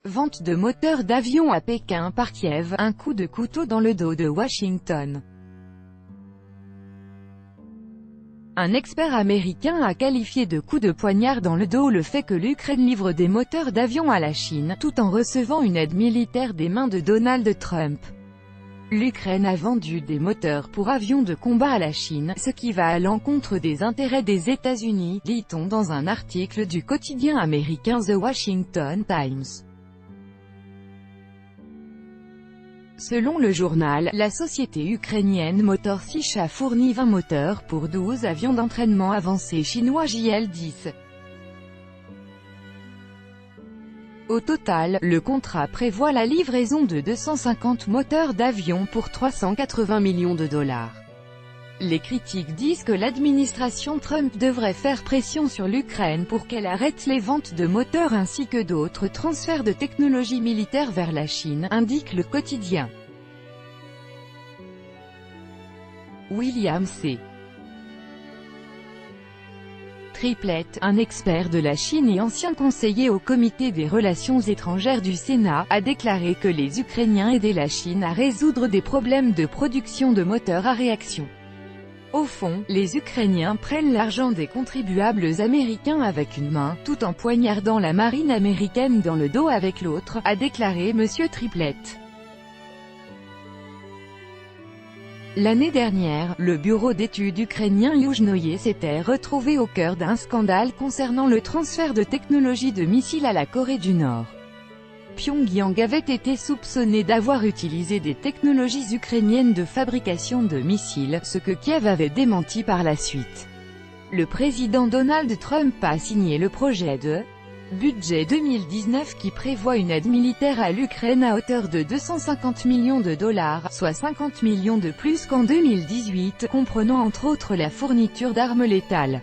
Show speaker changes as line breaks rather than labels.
Vente de moteurs d'avion à Pékin par Kiev, un coup de couteau dans le dos de Washington. Un expert américain a qualifié de coup de poignard dans le dos le fait que l'Ukraine livre des moteurs d'avion à la Chine, tout en recevant une aide militaire des mains de Donald Trump. L'Ukraine a vendu des moteurs pour avions de combat à la Chine, ce qui va à l'encontre des intérêts des États-Unis, lit-on dans un article du quotidien américain The Washington Times. Selon le journal, la société ukrainienne Motor Sich a fourni 20 moteurs pour 12 avions d'entraînement avancés chinois JL-10. Au total, le contrat prévoit la livraison de 250 moteurs d'avion pour 380 millions de dollars. Les critiques disent que l'administration Trump devrait faire pression sur l'Ukraine pour qu'elle arrête les ventes de moteurs ainsi que d'autres transferts de technologie militaire vers la Chine, indique le quotidien. William C. Triplett, un expert de la Chine et ancien conseiller au comité des relations étrangères du Sénat, a déclaré que les Ukrainiens aidaient la Chine à résoudre des problèmes de production de moteurs à réaction. Au fond, les Ukrainiens prennent l'argent des contribuables américains avec une main, tout en poignardant la marine américaine dans le dos avec l'autre, a déclaré M. Triplett. L'année dernière, le bureau d'études ukrainien Yuzhnoye s'était retrouvé au cœur d'un scandale concernant le transfert de technologies de missiles à la Corée du Nord. Pyongyang avait été soupçonné d'avoir utilisé des technologies ukrainiennes de fabrication de missiles, ce que Kiev avait démenti par la suite. Le président Donald Trump a signé le projet de budget 2019 qui prévoit une aide militaire à l'Ukraine à hauteur de 250 millions de dollars, soit 50 millions de plus qu'en 2018, comprenant entre autres la fourniture d'armes létales.